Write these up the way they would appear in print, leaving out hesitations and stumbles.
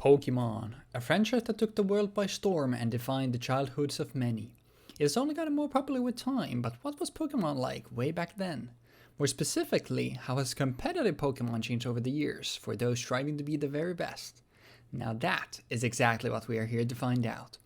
Pokémon, a franchise that took the world by storm and defined the childhoods of many. It has only gotten more popular with time, but what was Pokémon like way back then? More specifically, how has competitive Pokémon changed over the years for those striving to be the very best? Now that is exactly what we are here to find out.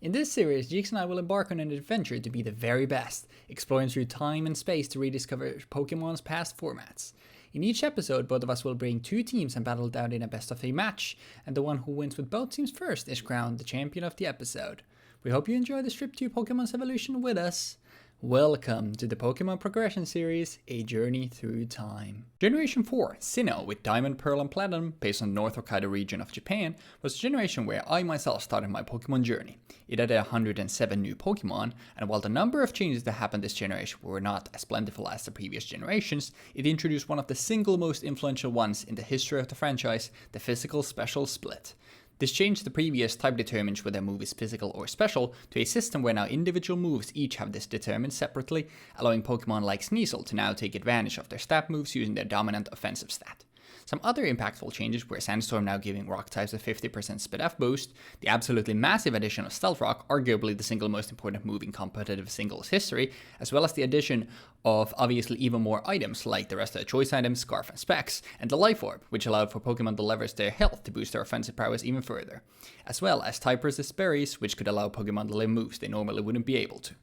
In this series, Jeexx and I will embark on an adventure to be the very best, exploring through time and space to rediscover Pokémon's past formats. In each episode, both of us will bring two teams and battle it out in a best of 3 match, and the one who wins with both teams first is crowned the champion of the episode. We hope you enjoy this trip to Pokemon's evolution with us. Welcome to the Pokemon Progression Series, A Journey Through Time. Generation 4, Sinnoh, with Diamond, Pearl and Platinum, based on the North Hokkaido region of Japan, was the generation where I myself started my Pokemon journey. It added 107 new Pokemon, and while the number of changes that happened this generation were not as plentiful as the previous generations, it introduced one of the single most influential ones in the history of the franchise, the physical special split. This changed the previous type determines whether a move is physical or special to a system where now individual moves each have this determined separately, allowing Pokemon like Sneasel to now take advantage of their stat moves using their dominant offensive stat. Some other impactful changes were Sandstorm now giving rock types a 50% speed F boost, the absolutely massive addition of Stealth Rock, arguably the single most important move in competitive singles history, as well as the addition of obviously even more items like the rest of the choice items, Scarf and Specs, and the Life Orb, which allowed for Pokemon to leverage their health to boost their offensive prowess even further, as well as type resist berries, which could allow Pokemon to live moves they normally wouldn't be able to.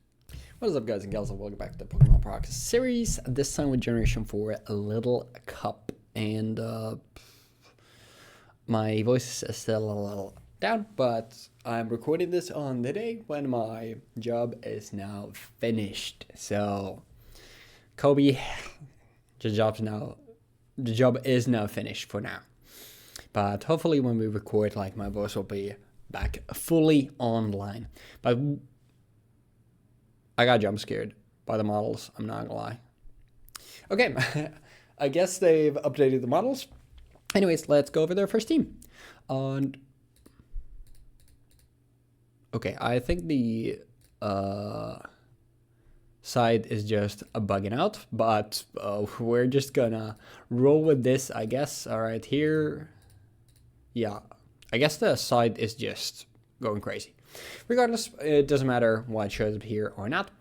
What is up, guys and gals, and welcome back to the Pokemon Progress Series, this time with Generation 4, a little cup. And my voice is still a little down, but I'm recording this on the day when my job is now finished. So, Kobe, the job is now finished for now. But hopefully when we record, like, my voice will be back fully online. But I got jump scared by the models, I'm not gonna lie. Okay. I guess they've updated the models. Anyways, let's go over their first team. Okay, I think the site is just bugging out, but we're just gonna roll with this, I guess. All right, here. Yeah, I guess the site is just going crazy. Regardless, it doesn't matter what shows up here or not.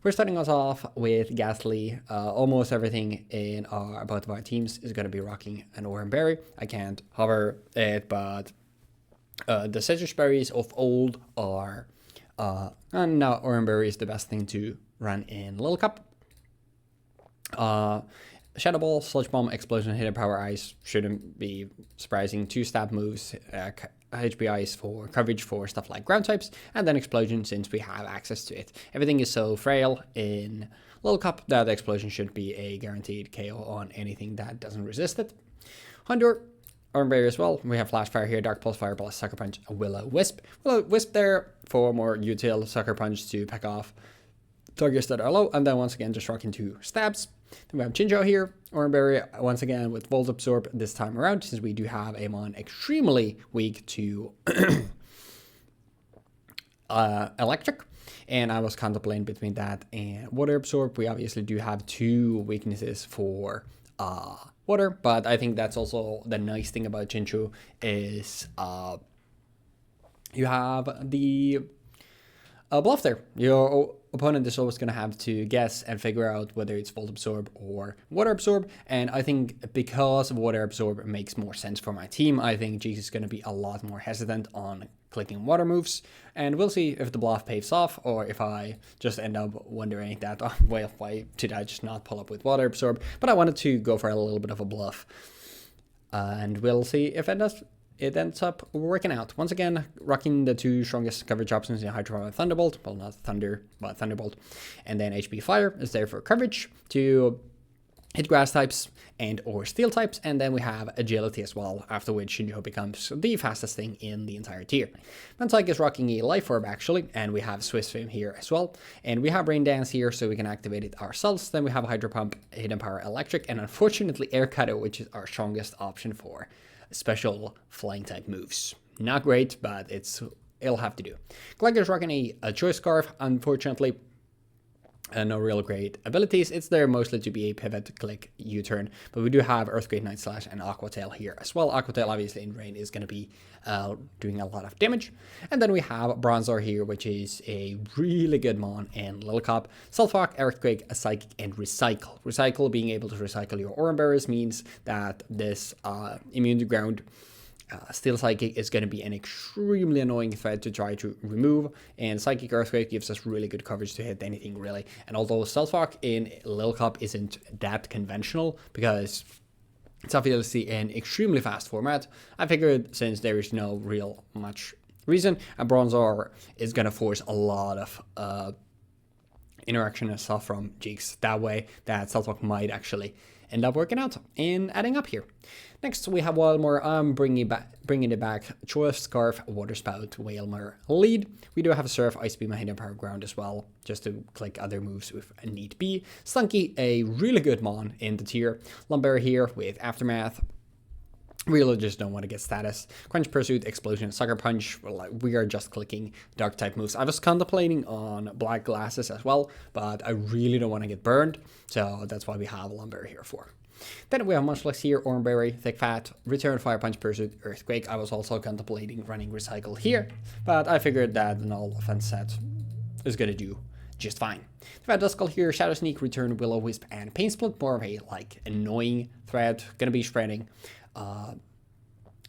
We're starting us off with Ghastly. Almost everything in both of our teams is going to be rocking an Orange Berry. I can't hover it, but the citrus berries of old are, and now Orange Berry is the best thing to run in Little Cup. Shadow Ball, Sludge Bomb, Explosion, Hidden Power Ice shouldn't be surprising. 2 stab moves, HP Ice for coverage for stuff like ground types, and then Explosion since we have access to it. Everything is so frail in Little Cup that the Explosion should be a guaranteed KO on anything that doesn't resist it. Houndour, Orange Berry as well. We have Flash Fire here, Dark Pulse, Fire Blast, Sucker Punch, Will-O-Wisp. Will-O-Wisp there for more util, Sucker Punch to pick off targets that are low, and then once again just rocking 2 stabs. Then we have Chinchou here, Orange Berry, once again with Volt Absorb this time around, since we do have a Mon extremely weak to electric, and I was contemplating between that and Water Absorb. We obviously do have 2 weaknesses for water, but I think that's also the nice thing about Chinchou is you have the bluff there. Your opponent is always going to have to guess and figure out whether it's Volt Absorb or Water Absorb, and I think because Water Absorb makes more sense for my team, I think Jeexx is going to be a lot more hesitant on clicking water moves, and we'll see if the bluff pays off or if I just end up wondering that, oh, well, why did I just not pull up with Water Absorb, but I wanted to go for a little bit of a bluff, and we'll see if it ends up working out. Once again, rocking the 2 strongest coverage options in Hydro and Thunderbolt. Well, not Thunder, but Thunderbolt. And then HP Fire is there for coverage to hit grass types and or steel types. And then we have Agility as well, after which Shinjo becomes the fastest thing in the entire tier. Mantyke is rocking a Life Orb actually, and we have Swiss Swim here as well. And we have Rain Dance here, so we can activate it ourselves. Then we have Hydro Pump, Hidden Power Electric, and unfortunately Air Cutter, which is our strongest option for special flying type moves. Not great, but it'll have to do. Gligar's rocking a Choice Scarf, unfortunately. No real great abilities. It's there mostly to be a pivot, click, U-turn, but we do have Earthquake, Night Slash, and Aqua Tail here as well. Aqua Tail obviously in rain is going to be doing a lot of damage. And then we have Bronzor here, which is a really good mon in Lil Cup. Sulfok, Earthquake, Psychic, and Recycle. Recycle, being able to recycle your Oran Berries, means that this immune to ground Steel Psychic is going to be an extremely annoying threat to try to remove, and Psychic Earthquake gives us really good coverage to hit anything really. And although Stealthrock in Lil Cup isn't that conventional because it's obviously an extremely fast format, I figured since there is no real much reason, a Bronzor is going to force a lot of interaction and stuff from Jeexx. That way, that Stealthrock might actually end up working out and adding up here. Next, we have Wildmore. I'm bringing it back. Choice, Scarf, Water Spout, Whalmer, Lead. We do have a Surf, Ice Beam, and Hidden Power Ground as well, just to click other moves if need be. Slunky, a really good mon in the tier. Lumberry here with Aftermath. Really just don't want to get status. Quench Pursuit, Explosion, Sucker Punch. We are just clicking dark type moves. I was contemplating on Black Glasses as well, but I really don't want to get burned, so that's why we have Lumberry here for. Then we have Munchlax here, Oranberry, Thick Fat, Return, Fire Punch, Pursuit, Earthquake. I was also contemplating running Recycle here, but I figured that an all offense set is going to do just fine. We've had Duskull here, Shadow Sneak, Return, Willow Wisp, and Pain Split. More of a annoying threat. Going to be spreading.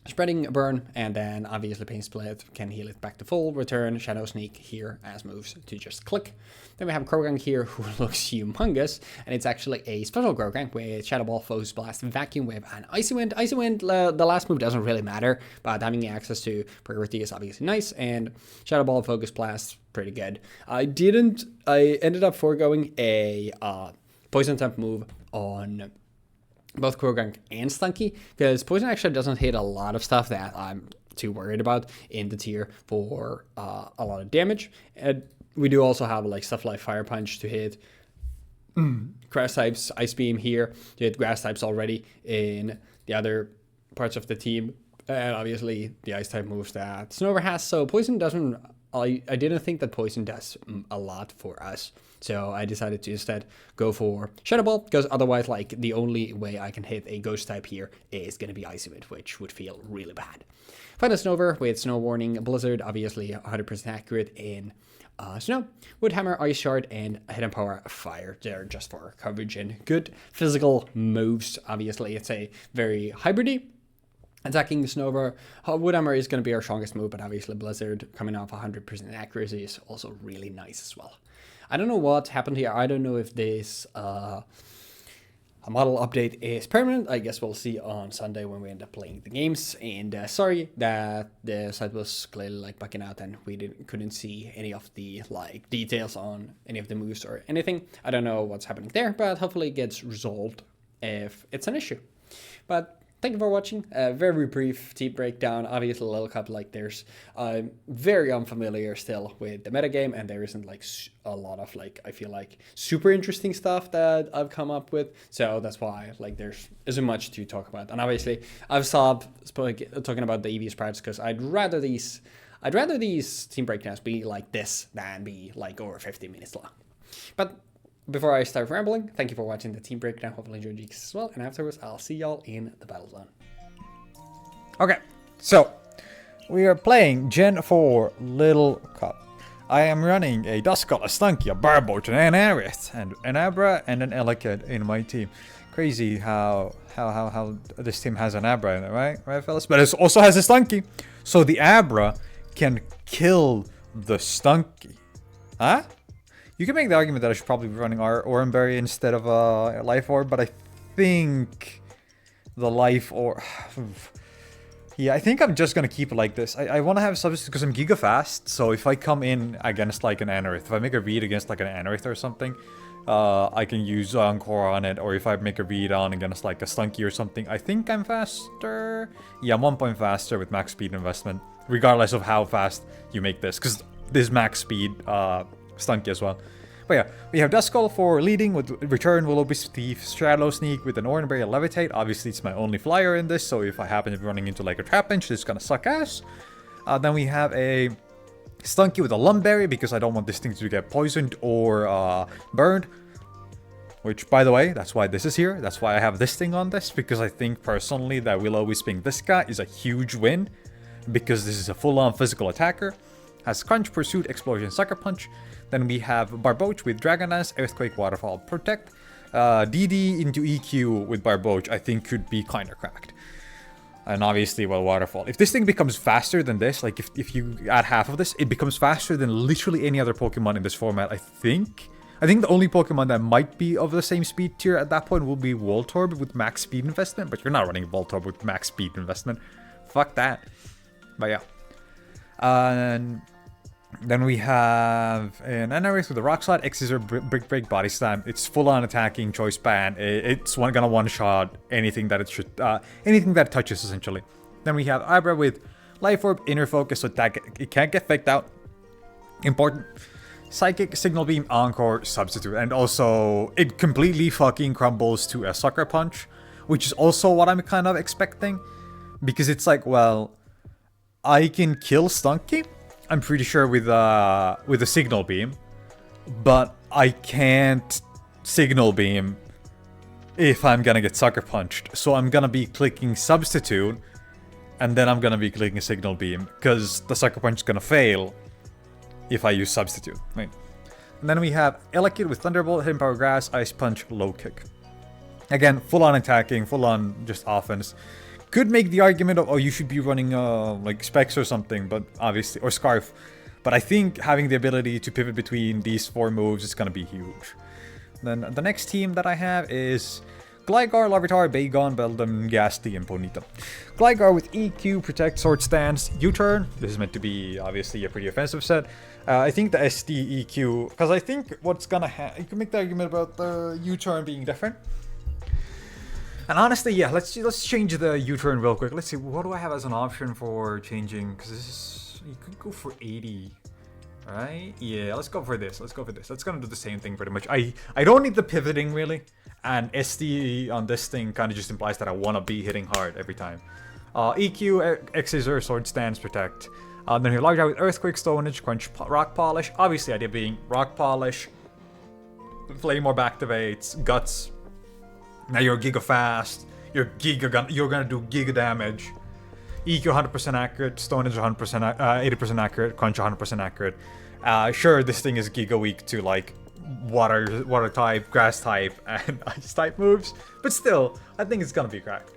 Spreading Burn, and then obviously Pain Split can heal it back to full. Return, Shadow Sneak here as moves to just click. Then we have Krogan here who looks humongous, and it's actually a special Krogan with Shadow Ball, Focus Blast, Vacuum Wave, and Icy Wind. Icy Wind, the last move doesn't really matter, but having access to priority is obviously nice, and Shadow Ball, Focus Blast, pretty good. I ended up foregoing a Poison Temp move on both Krogan and Stunky, because Poison actually doesn't hit a lot of stuff that I'm too worried about in the tier for a lot of damage. And we do also have stuff like Fire Punch to hit Grass types, Ice Beam here to hit Grass types already in the other parts of the team, and obviously the Ice type moves that Snover has. So Poison doesn't. I didn't think that Poison does a lot for us. So I decided to instead go for Shadow Ball, because otherwise, the only way I can hit a Ghost type here is going to be Icy Wind, which would feel really bad. Final Snover with Snow Warning, Blizzard, obviously 100% accurate in Snow. Woodhammer, Ice Shard, and Hidden Power Fire. They're just for coverage and good physical moves. Obviously, it's a very hybridy. Attacking Snover, Woodhammer is going to be our strongest move, but obviously Blizzard coming off 100% accuracy is also really nice as well. I don't know what happened here. I don't know if this a model update is permanent. I guess we'll see on Sunday when we end up playing the games. And sorry that the site was clearly backing out and we couldn't see any of the details on any of the moves or anything. I don't know what's happening there, but hopefully it gets resolved if it's an issue. But thank you for watching. A very brief team breakdown. Obviously, a little cup there's very unfamiliar still with the metagame, and there isn't a lot of I feel super interesting stuff that I've come up with. So that's why there's isn't much to talk about. And obviously, I've stopped talking about the EV sprites because I'd rather these team breakdowns be like this than be over 50 minutes long. But before I start rambling, thank you for watching the team breakdown. Hopefully you enjoyed Jeexx as well. And afterwards, I'll see y'all in the battle zone. Okay, so we are playing Gen 4 Little Cup. I am running a Duskull, a Stunky, a Barboach, an Aerith, and an Abra, and an Elekid in my team. Crazy how this team has an Abra in it, right? Right, fellas? But it also has a Stunky. So the Abra can kill the Stunky. Huh? You can make the argument that I should probably be running Oranberry instead of Life Orb, but I think the Life Orb... Yeah, I think I'm just going to keep it like this. I want to have substitutes because I'm Giga Fast, so if I come in against an Anorith, if I make a read against an Anorith or something, I can use Encore on it, or if I make a read on against a Stunky or something, I think I'm faster. Yeah, I'm 1 point faster with max speed investment, regardless of how fast you make this, because this max speed Stunky as well. But yeah, we have Duskull for leading with Return, Willow Wisp, Thief, Shadow Sneak with an Oranberry, Levitate. Obviously, it's my only flyer in this, so if I happen to be running into a Trap Bench, it's gonna suck ass. Then we have a Stunky with a Lumberry because I don't want this thing to get poisoned or burned. Which, by the way, that's why this is here. That's why I have this thing on this, because I think personally that Will-O-Wisping this guy is a huge win, because this is a full-on physical attacker. Has Crunch, Pursuit, Explosion, Sucker Punch. Then we have Barboach with Dragon Dance, Earthquake, Waterfall, Protect. DD into EQ with Barboach I think could be kinda cracked. And obviously, well, Waterfall. If this thing becomes faster than this, like if you add half of this, it becomes faster than literally any other Pokemon in this format, I think. I think the only Pokemon that might be of the same speed tier at that point will be Voltorb with max speed investment, but you're not running Voltorb with max speed investment. Fuck that. But yeah. And then we have an Anorith with a Rock Slide, X-Scissor, Brick Break, Body Slam. It's full on attacking, Choice Band. It's gonna one-shot anything that anything that it touches, essentially. Then we have Abra with Life Orb, Inner Focus, so it can't get faked out. Important. Psychic, Signal Beam, Encore, Substitute. And also, it completely fucking crumbles to a Sucker Punch, which is also what I'm kind of expecting. Because it's like, well, I can kill Stunky, I'm pretty sure, with a Signal Beam. But I can't Signal Beam if I'm gonna get Sucker Punched. So I'm gonna be clicking Substitute, and then I'm gonna be clicking Signal Beam, because the Sucker Punch is gonna fail if I use Substitute. Right. And then we have Elekid with Thunderbolt, Hidden Power Grass, Ice Punch, Low Kick. Again, full on attacking, full on just offense. Could make the argument of, oh, you should be running like Specs or something, but obviously, or Scarf. But I think having the ability to pivot between these 4 moves is gonna be huge. Then the next team that I have is Gligar, Larvitar, Bagon, Beldum, Ghastly, and Ponyta. Gligar with EQ, Protect, Sword Stance, U-Turn. This is meant to be, obviously, a pretty offensive set. I think the SD EQ, because I think what's gonna happen, you can make the argument about the U-Turn being different. And honestly, yeah, let's change the U-Turn real quick. Let's see, what do I have as an option for changing? Because this is, you could go for 80. Right? Yeah, let's go for this. Let's go for this. That's gonna do the same thing pretty much. I don't need the pivoting really. And SD on this thing kind of just implies that I want to be hitting hard every time. EQ, X-Scissor, Sword Stance, Protect. Then here, Large Eye with Earthquake, Stonage, Crunch, Rock Polish. Obviously, idea being Rock Polish, Flame Orb activates, Guts. Now you're Giga Fast. You're gonna do Giga damage. EQ 100% accurate, Stonage 100%, 80% accurate, Crunch 100% accurate. Sure, this thing is Giga weak to like water type, grass type, and ice type moves, but still, I think it's gonna be cracked.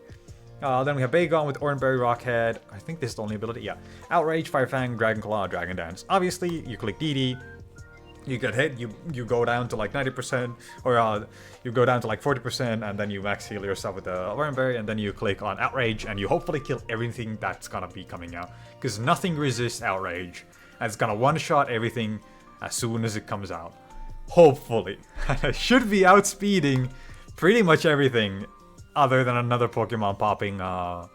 Then we have Bagon with Oranberry, Rockhead. I think this is the only ability, yeah. Outrage, Fire Fang, Dragon Claw, Dragon Dance. Obviously, you click DD, you get hit, you go down to like 90%, or you go down to like 40%, and then you max heal yourself with the Oranberry, and then you click on Outrage, and you hopefully kill everything that's gonna be coming out. Because nothing resists Outrage, and it's gonna one-shot everything as soon as it comes out. Hopefully. I should be outspeeding pretty much everything other than another Pokemon popping a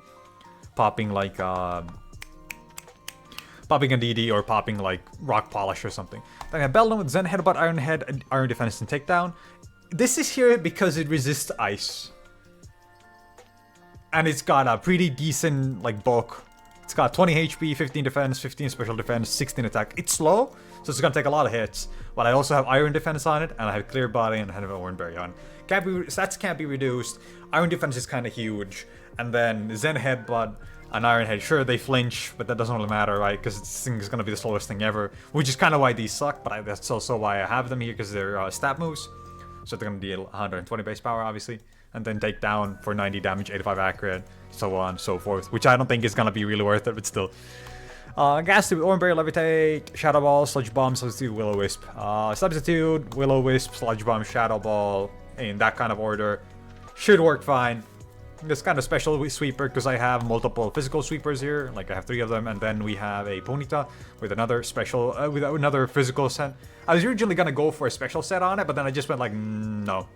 DD or popping like Rock Polish or something. Then I have Beldum with Zen Headbutt, Iron Head, and Iron Defense and Takedown. This is here because it resists Ice. And it's got a pretty decent like bulk. It's got 20 HP, 15 defense, 15 special defense, 16 attack. It's slow, so it's gonna take a lot of hits. But I also have Iron Defense on it, and I have Clear Body and I have an Oranberry on. Stats can't be reduced. Iron Defense is kind of huge. And then Zen Headbutt and Iron Head, sure, they flinch, but that doesn't really matter, right? Because this thing is gonna be the slowest thing ever. Which is kind of why these suck, but that's also why I have them here, because they're stat moves. So they're gonna deal 120 base power, obviously. And then take down for 90 damage, 85 accurate, so on and so forth. Which I don't think is gonna be really worth it, but still. Ghastly with Oranberry, Levitate, Shadow Ball, Sludge Bomb, Substitute, Will-O-Wisp. Substitute, Will-O-Wisp, Sludge Bomb, Shadow Ball, in that kind of order. Should work fine. This kind of special sweeper because I have multiple physical sweepers here, like I have 3 of them, and then we have a Ponyta with another special, with another physical set. I was originally gonna go for a special set on it, but then I just went like, no,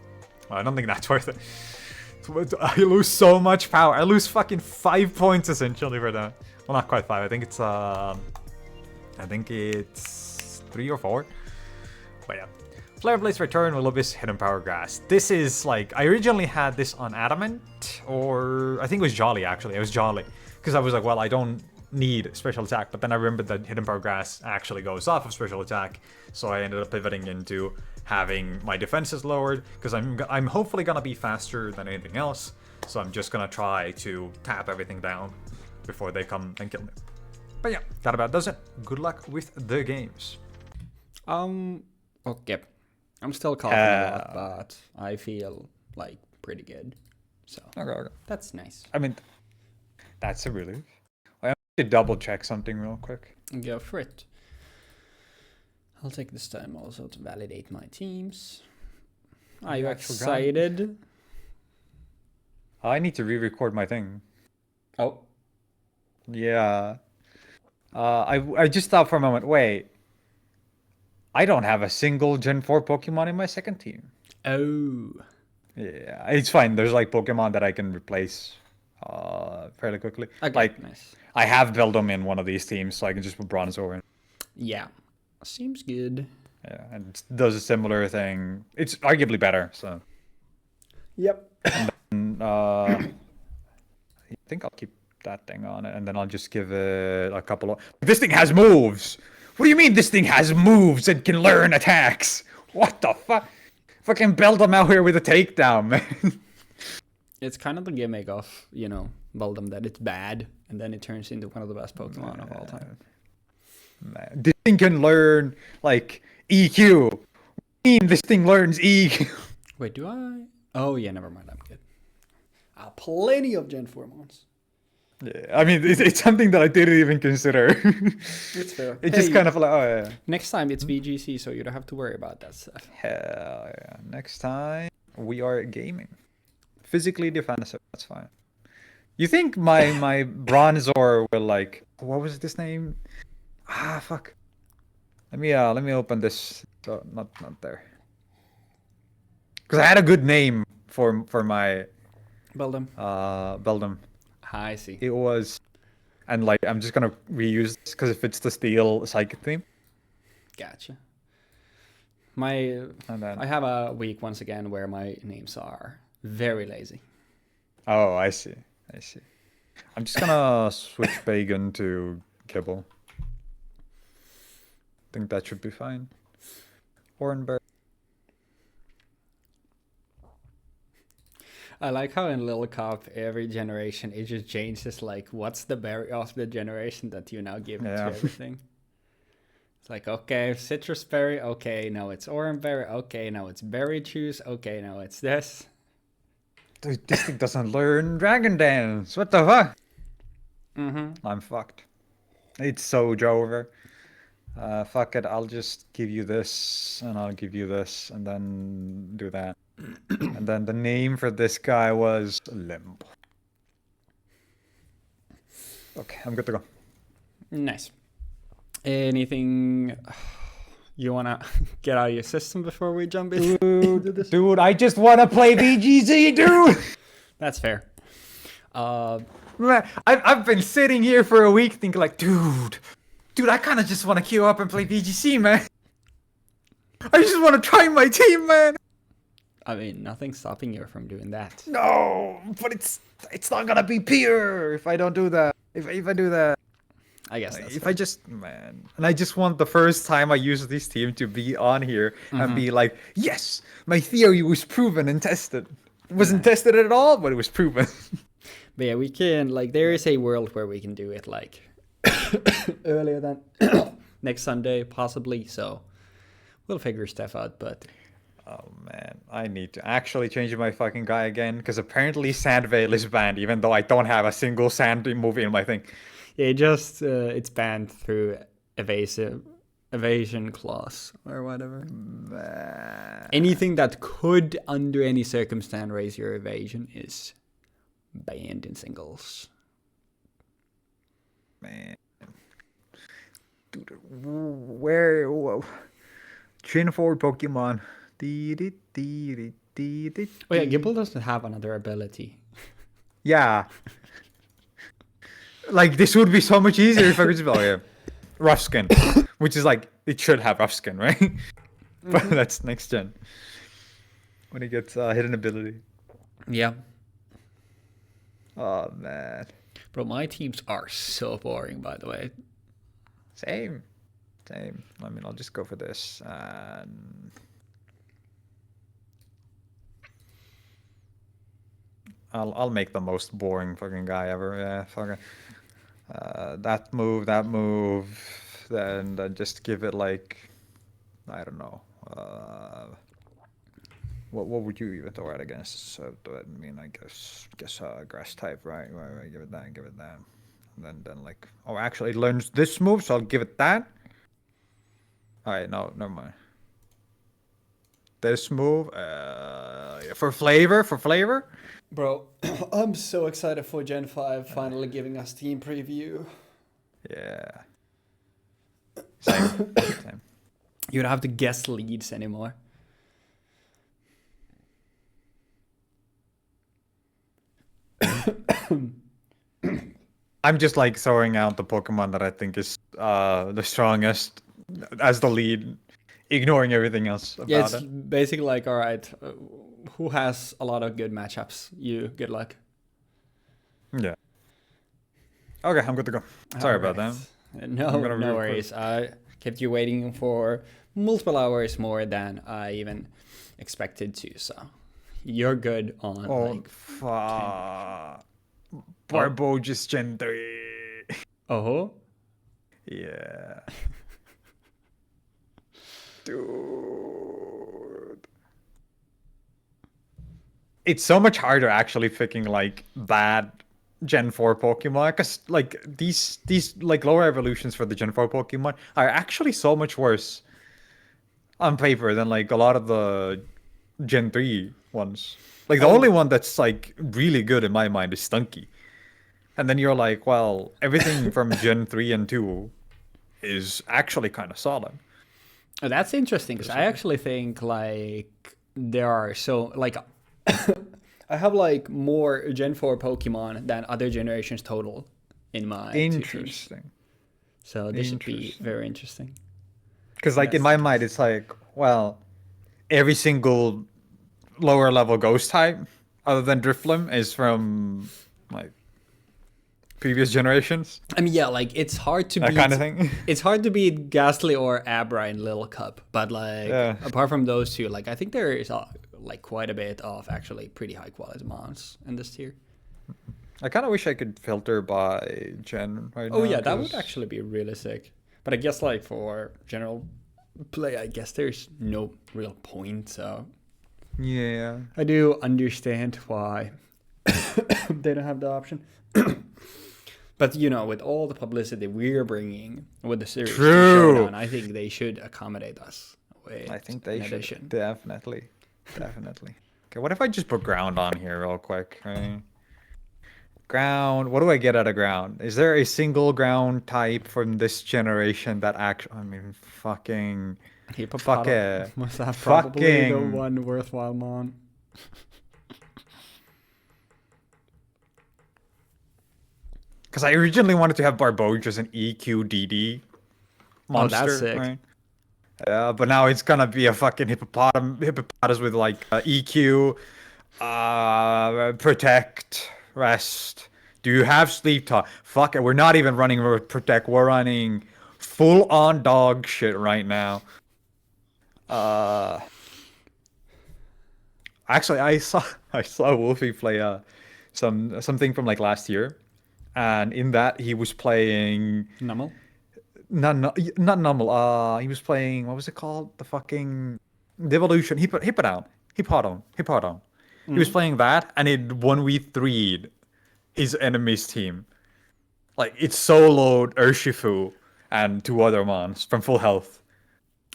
I don't think that's worth it. I lose so much power. I lose fucking 5 points essentially for that. Well, not quite 5. I think it's 3 or 4. But yeah. Flare Blade's Return, Will-O-Wisp, Hidden Power Grass. This is like, I originally had this on Adamant, or I think it was Jolly actually. It was Jolly. Because I was like, well, I don't need special attack, but then I remembered that Hidden Power Grass actually goes off of special attack, so I ended up pivoting into having my defenses lowered, because I'm hopefully gonna be faster than anything else, so I'm just gonna try to tap everything down before they come and kill me. But yeah, that about does it. Good luck with the games. Okay. I'm still coughing a lot, but I feel like pretty good. So Okay. that's nice. I mean, that's a relief. I have to double check something real quick. Go for it. I'll take this time also to validate my teams. Are you excited? I need to re-record my thing. Oh. Yeah. I just thought for a moment, wait. I don't have a single Gen 4 Pokemon in my second team. Oh. Yeah, it's fine. There's like Pokemon that I can replace fairly quickly. Okay, like, nice. I have Beldum in one of these teams, so I can just put Bronzor in. Yeah. Seems good. Yeah, and it does a similar thing. It's arguably better, so. Yep. I think I'll keep that thing on it, and then I'll just give it a couple of... This thing has moves! What do you mean this thing has moves and can learn attacks? What the fuck? Fucking Beldum out here with a takedown, man. It's kind of the gimmick of, Beldum, that it's bad, and then it turns into one of the best Pokemon of all time. Man, this thing can learn, like, EQ. What do you mean this thing learns EQ? Wait, do I? Oh, yeah, never mind. I'm good. Plenty of Gen 4 Mons. Yeah, I mean, it's something that I didn't even consider. It's fair. It's just kind of like, oh, yeah. Next time it's VGC, so you don't have to worry about that stuff. Hell yeah. Next time, we are gaming. Physically defensive, that's fine. You think my Bronzor will, like... What was this name? Ah, fuck. Let me open this. So, not there. Because I had a good name for my... Beldum. Beldum. I see. It was... And, like, I'm just gonna reuse this because it fits the Steel Psychic theme. Gotcha. And then... I have a week once again where my names are very lazy. Oh, I see. I'm just gonna switch Pagan to Kibble. I think that should be fine. Hornberry. I like how in Little Cup, every generation, it just changes, like, what's the berry of the generation that you now give to everything. It's like, okay, citrus berry, okay, now it's orange berry, okay, now it's berry juice, okay, now it's this. Dude, this thing doesn't learn Dragon Dance. What the fuck? Mm-hmm. I'm fucked. It's so over. Fuck it, I'll just give you this, and I'll give you this, and then do that. And then the name for this guy was Limb. Okay, I'm good to go. Nice. Anything you want to get out of your system before we jump in? Dude, I just want to play VGC, dude! That's fair. Man, I've been sitting here for a week thinking like, dude, I kind of just want to queue up and play VGC, man. I just want to try my team, man. I mean, nothing's stopping you from doing that. No, but it's not gonna be pure if I don't do that. If I do that. I guess that's if fair. I just, man, and I just want the first time I use this team to be on here and be like, yes, my theory was proven and tested. It wasn't tested at all, but it was proven. But yeah, we can, like, there is a world where we can do it, like, earlier than next Sunday, possibly, so we'll figure stuff out, but... Oh, man, I need to actually change my fucking guy again, because apparently Sandvale is banned, even though I don't have a single Sand movie in my thing. Yeah, just, it's banned through evasion clause, or whatever. Anything that could, under any circumstance, raise your evasion is banned in singles. Man. Dude, where... Gen 4 Pokemon. Oh yeah, Gibble doesn't have another ability. Yeah. Like, this would be so much easier if I could just be like, yeah, rough skin. Which is like, it should have rough skin, right? But that's next gen. When it gets hidden ability. Yeah. Oh, man. Bro, my teams are so boring, by the way. Same. I mean, I'll just go for this. And I'll make the most boring fucking guy ever. Yeah, fucking. That move. Then just give it like, I don't know. What would you even throw it against? So I mean, I guess grass type, right? Give it that. And then like, oh, actually, it learns this move, so I'll give it that. All right, no, never mind. This move, for flavor. Bro, I'm so excited for Gen 5 finally giving us team preview. Yeah. Same. You don't have to guess leads anymore. I'm just like throwing out the Pokemon that I think is the strongest as the lead, ignoring everything else about Yeah, it's it. basically like, all right, who has a lot of good matchups? You, good luck. Yeah. Okay, I'm good to go. Sorry about that. No worries. I kept you waiting for multiple hours more than I even expected to, so you're good on like... fuck. Barbogus Gen 3. Oh? Yeah. Dude. It's so much harder actually picking like bad Gen 4 Pokemon, because like these like lower evolutions for the Gen 4 Pokemon are actually so much worse on paper than like a lot of the Gen 3 ones. Like the only one that's like really good in my mind is Stunky. And then you're like, well, everything from Gen 3 and 2 is actually kind of solid. Oh, that's interesting, because I actually think like there are so like I have like more Gen 4 Pokemon than other generations total in my Interesting. So this should be very interesting. Because like in my mind, it's like, well, every single lower level ghost type other than Drifloon is from like previous generations. I mean, yeah, like it's hard to that beat kind of thing. It's hard to beat Ghastly or Abra in Little Cup, but like apart from those two, like I think there is like quite a bit of actually pretty high quality Mons in this tier. I kind of wish I could filter by gen right now. Oh yeah, that would actually be really sick. But I guess like for general play, I guess there's no real point. So yeah, I do understand why they don't have the option. But you know, with all the publicity we're bringing with the series to Showdown, I think they should accommodate us. I think they should definitely. Okay, what if I just put ground on here real quick? Right? Ground. What do I get out of ground? Is there a single ground type from this generation that actually? I mean, fucking. Hippopotamus must have probably the one worthwhile mon. Because I originally wanted to have Barbogus as an EQDD monster. Oh, that's sick. Right? Yeah, but now it's gonna be a fucking hippopotamus with like EQ, protect, rest. Do you have sleep talk? Fuck it, we're not even running protect. We're running full on dog shit right now. Actually, I saw Wolfie play something from like last year. And in that, he was playing... Nummel? Not Nummel. He was playing... What was it called? The fucking... The Evolution. Hippodon. He was playing that, and it 1v3'd his enemy's team. Like, it soloed Urshifu and 2 other mons from full health.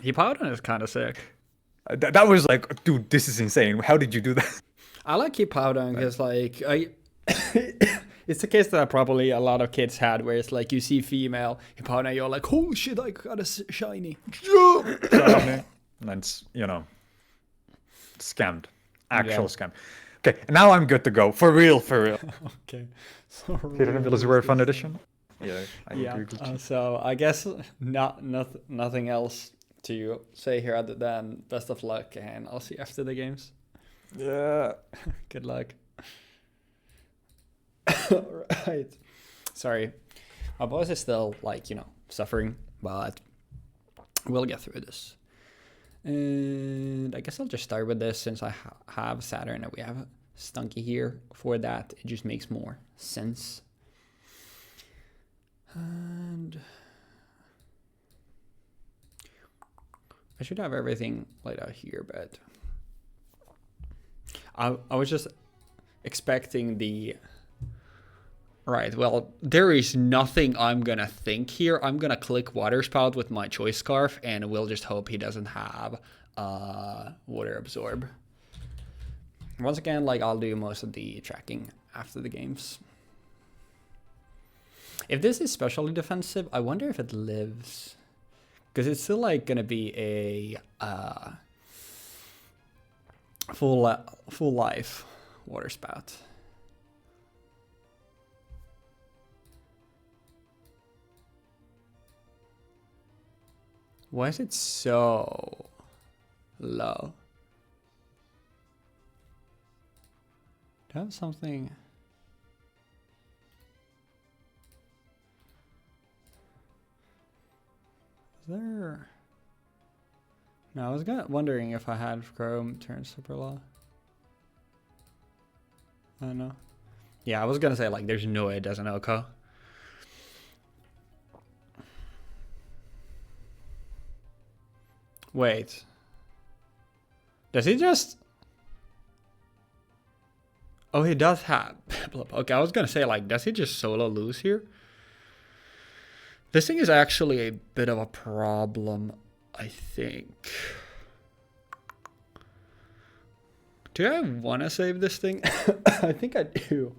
Hippodon is kind of sick. That was like, dude, this is insane. How did you do that? I like Hippodon because, like, it's the case that probably a lot of kids had, where it's like you see female Hippodon, you're like, holy shit, I got a shiny. And that's, you know, scammed. Actual scam. Okay, now I'm good to go. For real. Okay. So Hidden Village Rare Fun Edition? Yeah. So I guess nothing else to say here other than best of luck, and I'll see you after the games. Yeah. Good luck. All right. Sorry. My voice is still, like, you know, suffering, but we'll get through this. And I guess I'll just start with this since I have Saturn and we have Stunky here. For that, it just makes more sense. And I should have everything laid out here, but I was just expecting the... Right, well, there is nothing I'm gonna think here. I'm gonna click Water Spout with my Choice Scarf, and we'll just hope he doesn't have Water Absorb. Once again, like, I'll do most of the tracking after the games. If this is specially defensive, I wonder if it lives. Because it's still, like, gonna be a full life Water Spout. Why is it so low? Do I have something? Is there? No, I was wondering if I had Chrome turn super low. I don't know. Yeah, I was gonna say, like, there's no way it doesn't OHKO. Wait. Does he just... Oh, he does have... Okay, I was gonna say, like, does he just solo lose here? This thing is actually a bit of a problem, I think. Do I want to save this thing? I think I do.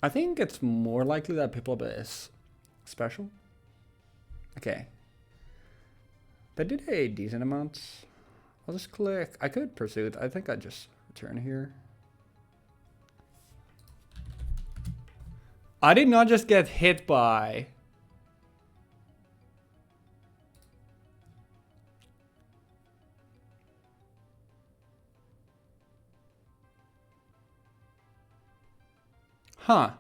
I think it's more likely that Piplup is special. Okay. That did a decent amount. I'll just click. I could Pursuit. I think I just return here. I did not just get hit by... Huh.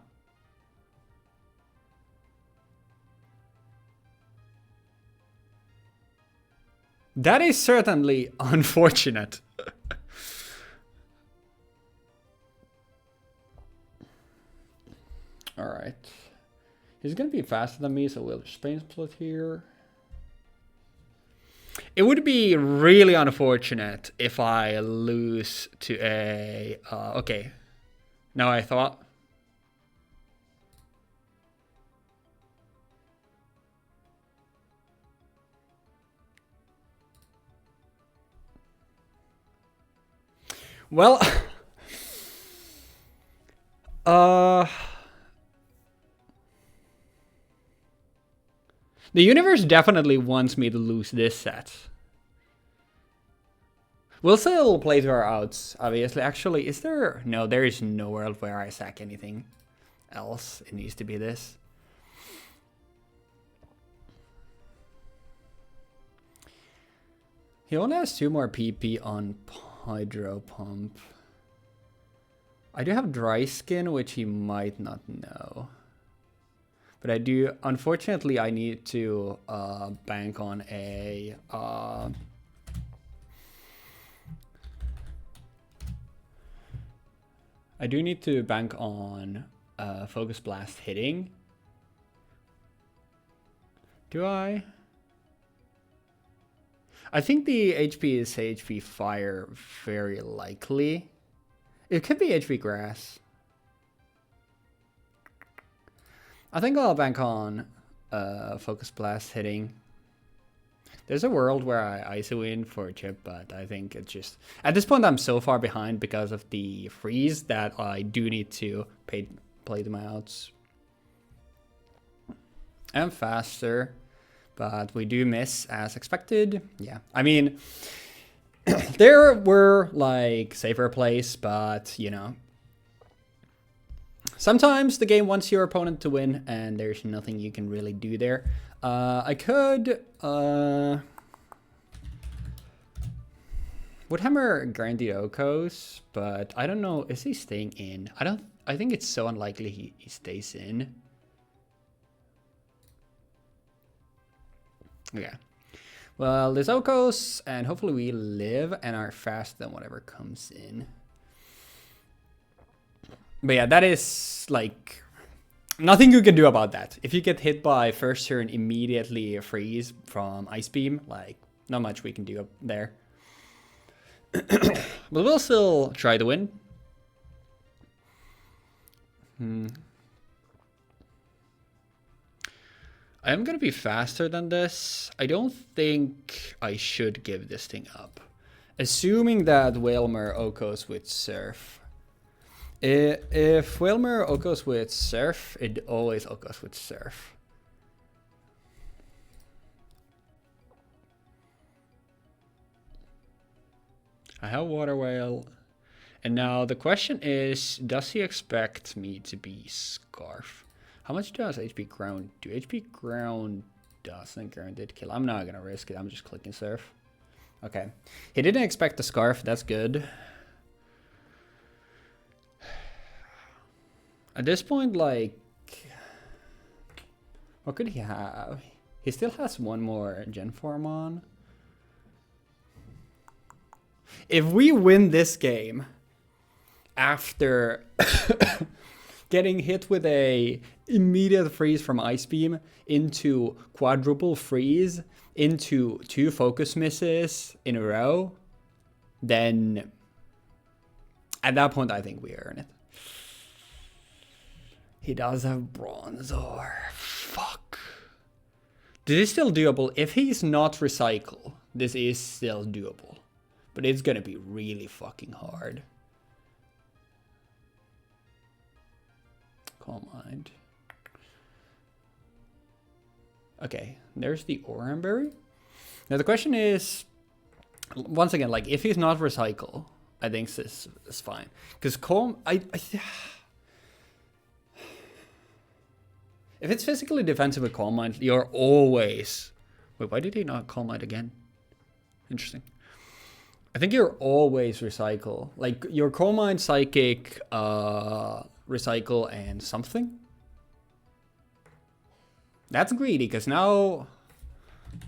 That is certainly unfortunate. Alright. He's gonna be faster than me, so we'll Spain split here. It would be really unfortunate if I lose to a... okay. Now I thought... Well, the universe definitely wants me to lose this set. We'll still play to our outs, obviously. Actually, is there... No, there is no world where I sack anything else. It needs to be this. He only has 2 more PP on Hydro Pump. I do have Dry Skin, which he might not know. But I do, unfortunately, I need to bank on a... I do need to bank on Focus Blast hitting. Do I? I think the HP is HP Fire, very likely. It could be HP Grass. I think I'll bank on Focus Blast hitting. There's a world where I ISO in for a chip, but I think it's just... At this point, I'm so far behind because of the freeze that I do need to play to my outs. I'm faster. But we do miss as expected. Yeah, I mean, there were like safer plays, but you know, sometimes the game wants your opponent to win and there's nothing you can really do there. I could, would hammer guaranteed OHKOs, but I don't know, is he staying in? I think it's so unlikely he stays in. Okay. Well, there's Okos, and hopefully we live and are faster than whatever comes in. But yeah, that is like nothing you can do about that. If you get hit by first turn, immediately freeze from Ice Beam, like not much we can do up there. But we'll still try to win. I am going to be faster than this. I don't think I should give this thing up. Assuming that Wilmer Okos with Surf. If Wilmer Okos with Surf, it always Okos with Surf. I have Water Whale. And now the question is, does he expect me to be Scarf? How much does HP Ground do? HP Ground doesn't guaranteed kill. I'm not gonna risk it. I'm just clicking Surf. Okay. He didn't expect the Scarf. That's good. At this point, like, what could he have? He still has one more Gen Form on. If we win this game after getting hit with a immediate freeze from Ice Beam into quadruple freeze into 2 focus misses in a row, then at that point I think we earn it. He does have Bronzor. Fuck. This is still doable. If he's not Recycle, this is still doable. But it's gonna be really fucking hard. Calm Mind. Okay, there's the Oranberry. Now the question is, once again, like if he's not Recycle, I think this is fine. Because if it's physically defensive with Calm Mind, you're always... Wait, why did he not Calm Mind again? Interesting. I think you're always Recycle. Like, your Calm Mind, Psychic, Recycle, and something. That's greedy, because now...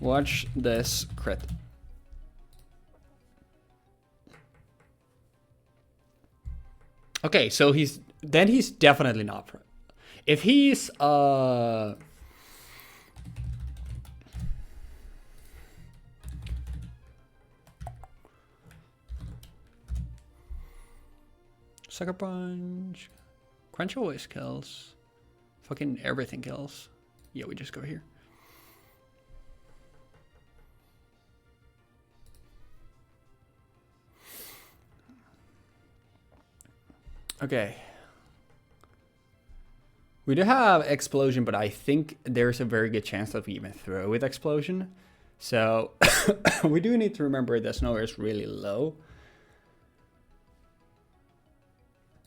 Watch this crit. Okay, so he's definitely not... If he's Sucker Punch, Crunch always kills. Fucking everything kills. Yeah, we just go here. Okay. We do have Explosion, but I think there's a very good chance that we even throw with Explosion. So we do need to remember the snow is really low.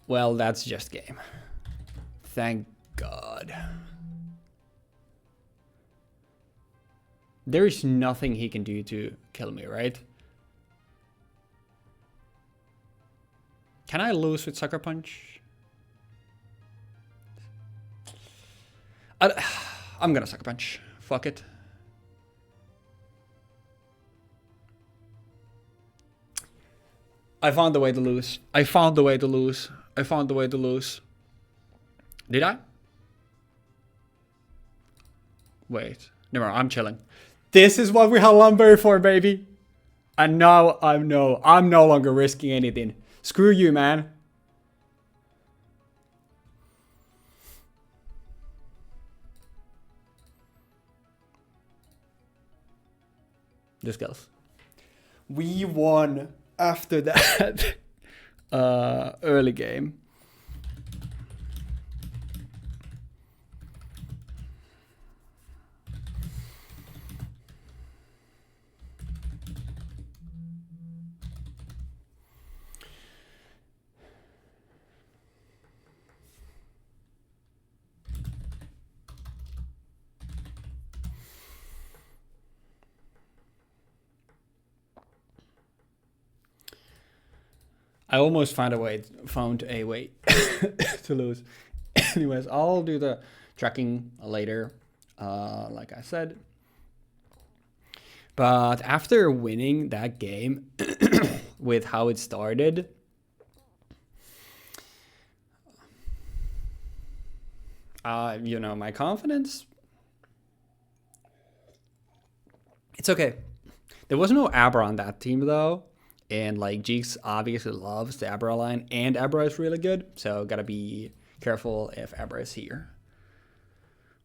Well, that's just game. Thank God. There is nothing he can do to kill me, right? Can I lose with Sucker Punch? I'm gonna Sucker Punch. Fuck it. I found the way to lose. I found the way to lose. I found the way to lose. Did I? Wait. Never mind, I'm chilling. This is what we have Lumberry for, baby. And now I'm no longer risking anything. Screw you, man. This goes. We won after that early game. I almost found a way to lose. Anyways, I'll do the tracking later, like I said. But after winning that game with how it started, you know, my confidence, it's okay. There was no Abra on that team though. And like Jeexx obviously loves the Abra line, and Abra is really good. So gotta be careful if Abra is here.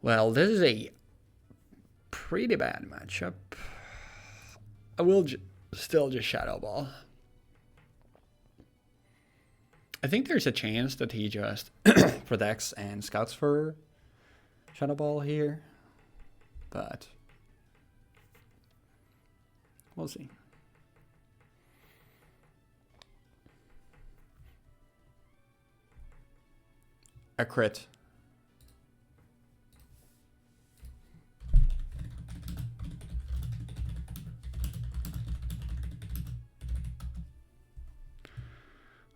Well, this is a pretty bad matchup. I will still just Shadow Ball. I think there's a chance that he just protects and scouts for Shadow Ball here. But we'll see. A crit.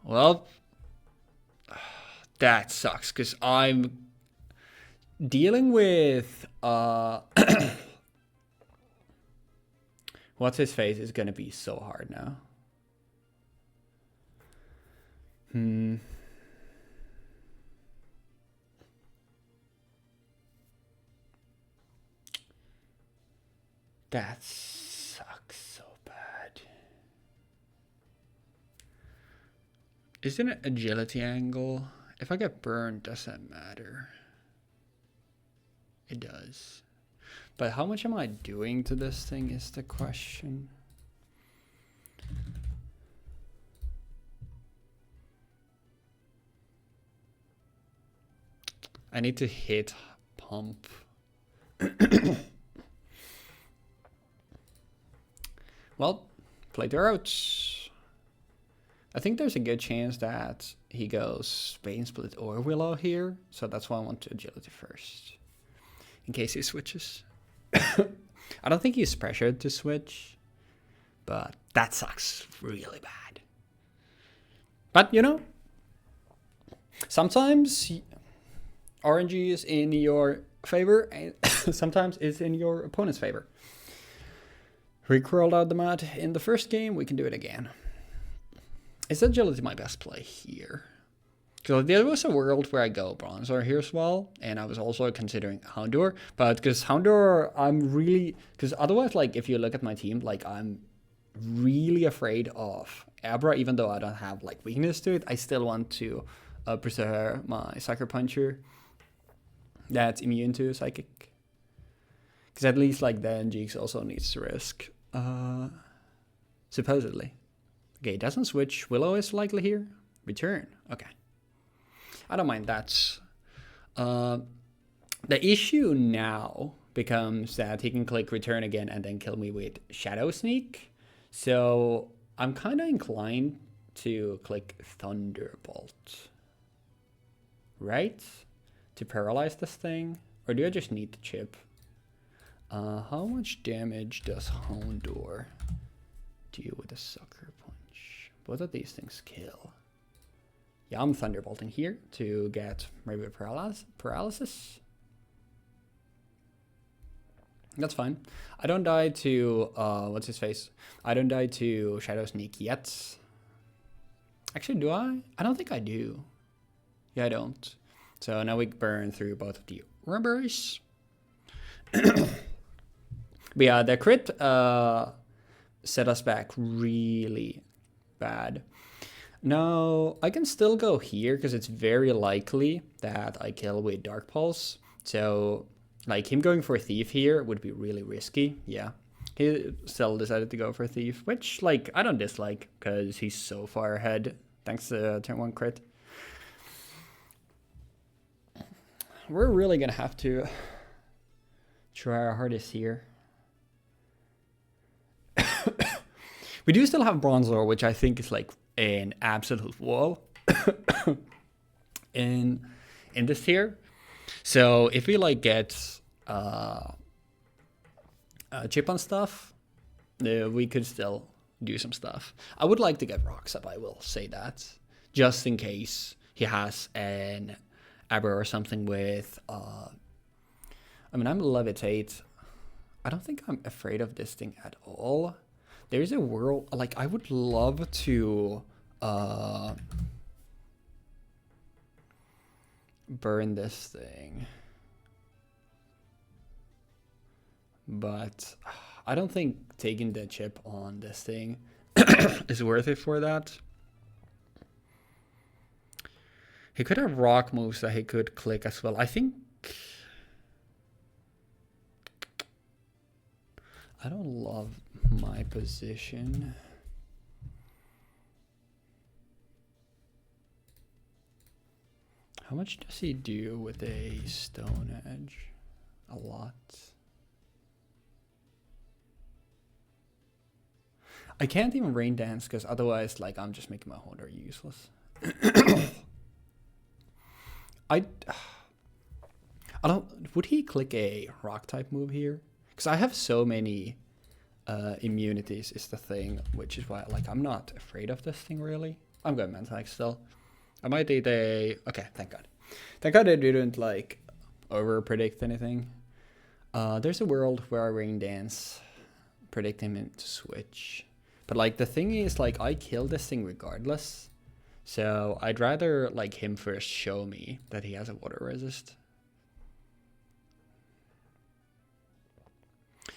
Well, that sucks because I'm dealing with what's his face is gonna be so hard now. That sucks so bad. Is it an agility angle? If I get burned, does that matter? It does. But how much am I doing to this thing is the question. I need to hit pump. Well, play the roach. I think there's a good chance that he goes Bane Split or Willow here. So that's why I want to agility first. In case he switches. I don't think he's pressured to switch. But that sucks really bad. But, you know, sometimes RNG is in your favor and sometimes it's in your opponent's favor. We crawled out the mud in the first game, we can do it again. Is agility my best play here? So there was a world where I go Bronzor here as well, and I was also considering Houndour, but because Houndour, I'm really, because otherwise, like, if you look at my team, like, I'm really afraid of Abra, even though I don't have, like, weakness to it, I still want to preserve my Sucker Puncher that's immune to Psychic. Because at least, like, then Jeexx also needs to risk. Supposedly. Okay, it doesn't switch. Willow is likely here. Return. Okay. I don't mind that. The issue now becomes that he can click return again and then kill me with Shadow Sneak. So I'm kind of inclined to click Thunderbolt. Right? To paralyze this thing. Or do I just need the chip? How much damage does Houndour do with a Sucker Punch? Both of these things kill. Yeah, I'm Thunderbolting here to get maybe paralysis. That's fine. I don't die to, what's his face? I don't die to Shadow Sneak yet. Actually, do I? I don't think I do. Yeah, I don't. So now we burn through both of the rubbers. But yeah, the crit set us back really bad. Now, I can still go here because it's very likely that I kill with Dark Pulse. So, like, him going for a Thief here would be really risky. Yeah. He still decided to go for a Thief, which, like, I don't dislike because he's so far ahead thanks to turn 1 crit. We're really going to have to try our hardest here. We do still have Bronzor, which I think is like an absolute wall in this tier. So if we like get a chip on stuff, we could still do some stuff. I would like to get rocks up, I will say that, just in case he has an Abra or something with, I mean, I'm levitate. I don't think I'm afraid of this thing at all. There's a world, like, I would love to burn this thing. But I don't think taking the chip on this thing is worth it for that. He could have rock moves that he could click as well. I think... I don't love my position. How much does he do with a stone edge? A lot. I can't even rain dance because otherwise, like, I'm just making my Honor useless. I don't. Would he click a rock type move here? Because I have so many immunities is the thing, which is why, like, I'm not afraid of this thing really. I'm going Mantag still. I might need a... Okay, thank God. Thank God I didn't, like, over-predict anything. There's a world where I rain dance, predict him into switch. But, like, the thing is, like, I kill this thing regardless. So I'd rather, like, him first show me that he has a water resist.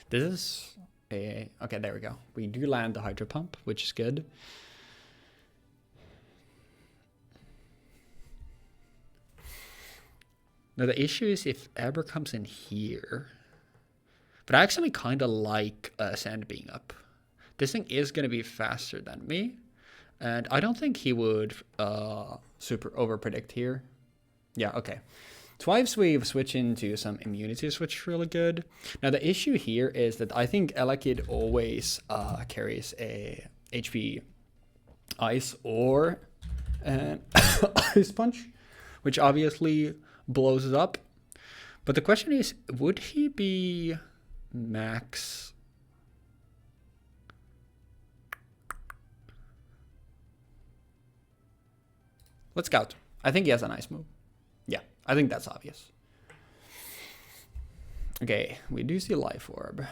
This is a... Okay, there we go. We do land the Hydro Pump, which is good. Now the issue is if Abra comes in here. But I actually kind of like Sand being up. This thing is going to be faster than me. And I don't think he would super over-predict here. Yeah, okay. Twice we've switched into some immunities, which is really good. Now the issue here is that I think Elekid always carries a HP Ice or an Ice Punch, which obviously blows it up. But the question is, would he be max? Let's scout. I think he has a nice move. Yeah, I think that's obvious. Okay, we do see Life Orb.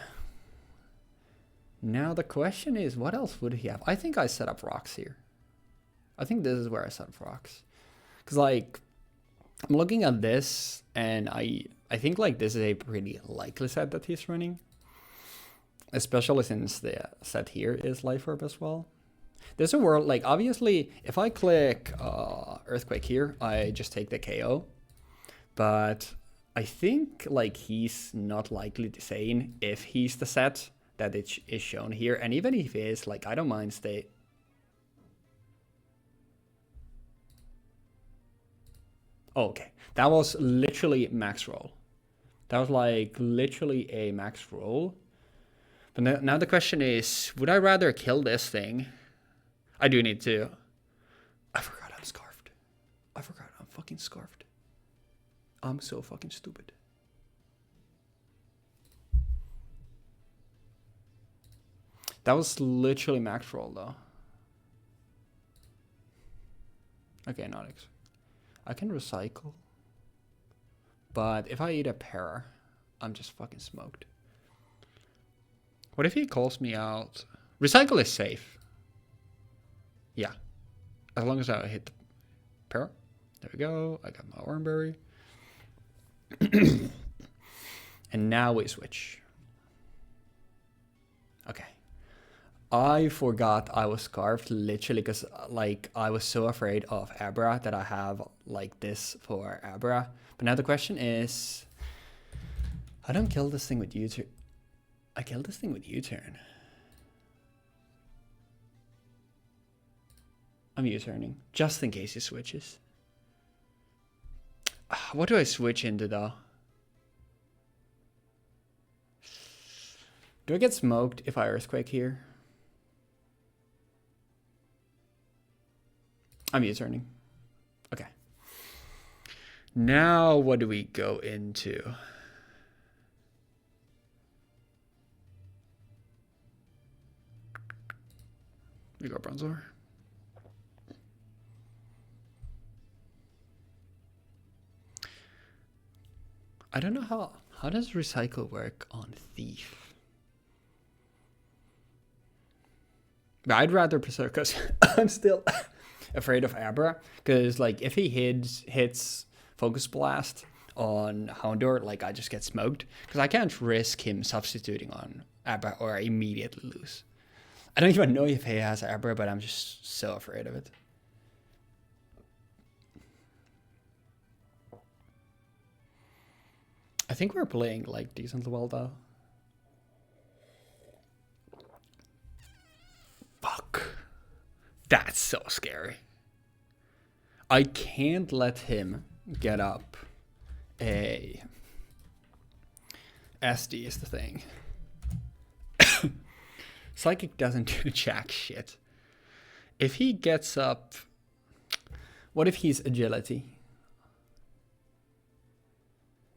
Now the question is, what else would he have? I think I set up rocks here. I think this is where I set up rocks. Because, like, I'm looking at this, and I think, like, this is a pretty likely set that he's running. Especially since the set here is Life Orb as well. There's a world, like, obviously, if I click Earthquake here, I just take the KO. But I think, like, he's not likely to say if he's the set that it is shown here. And even if he is, like, I don't mind stay. Oh, okay. That was literally max roll. That was, like, literally a max roll. But now the question is, would I rather kill this thing? I do need to. I forgot I'm scarfed. I forgot I'm fucking scarfed. I'm so fucking stupid. That was literally max roll though. Okay, not X. I can recycle. But if I eat a para, I'm just fucking smoked. What if he calls me out? Recycle is safe. Yeah. As long as I hit the para. There we go. I got my Oranberry. And now we switch. Okay. I forgot I was scarfed literally because, like, I was so afraid of Abra that I have, like, this for Abra. But now the question is, I don't kill this thing with U-turn. I kill this thing with U-turn. I'm U-turning just in case he switches. What do I switch into though? Do I get smoked if I Earthquake here? I'm U-turning. Okay. Now what do we go into? We go Bronzor. I don't know how does recycle work on thief? But I'd rather preserve because I'm still afraid of Abra. Because like if he hits focus blast on Houndour, like I just get smoked. Because I can't risk him substituting on Abra or I immediately lose. I don't even know if he has Abra, but I'm just so afraid of it. I think we're playing like decently well though. Fuck. That's so scary. I can't let him get up a SD is the thing. Psychic doesn't do jack shit. If he gets up, what if he's agility?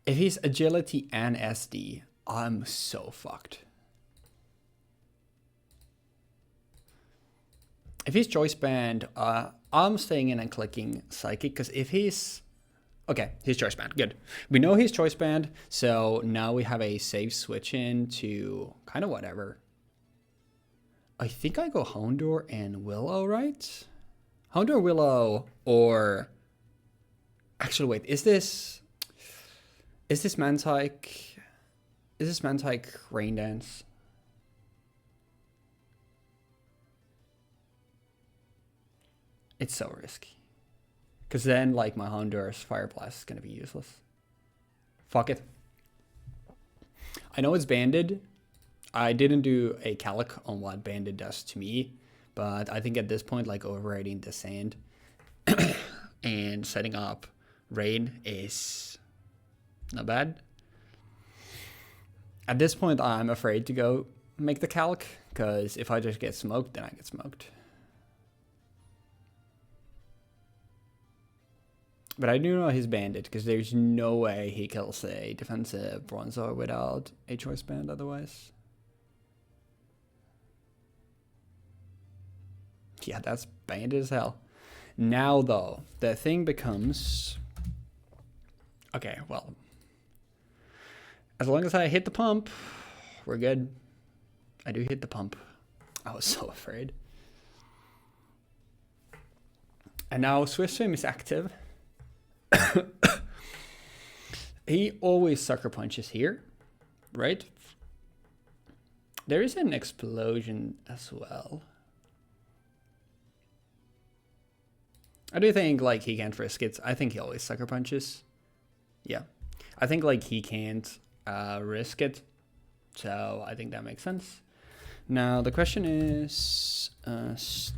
If he's agility and SD, I'm so fucked. If he's choice band, I'm staying in and clicking psychic because if he's okay, he's choice band. Good. We know he's choice band, so now we have a safe switch in to kind of whatever. I think I go Houndour and Willow, right? Houndour, Willow, or actually wait, is this Mantike? Is this Mantike Rain Dance? It's so risky. Because then, like, my Houndour's Fire Blast is going to be useless. Fuck it. I know it's banded. I didn't do a calc on what banded does to me. But I think at this point, like, overriding the sand and setting up rain is not bad. At this point, I'm afraid to go make the calc. Because if I just get smoked, then I get smoked. But I do know he's banded, because there's no way he kills a defensive Bronzor without a choice band otherwise. Yeah, that's banded as hell. Now, though, the thing becomes... Okay, well... As long as I hit the pump, we're good. I do hit the pump. I was so afraid. And now Swift Swim is active. He always sucker punches here, right? There is an explosion as well. I do think like he can't risk it. I think he always sucker punches. Yeah, I think like he can't risk it, so I think that makes sense. Now the question is,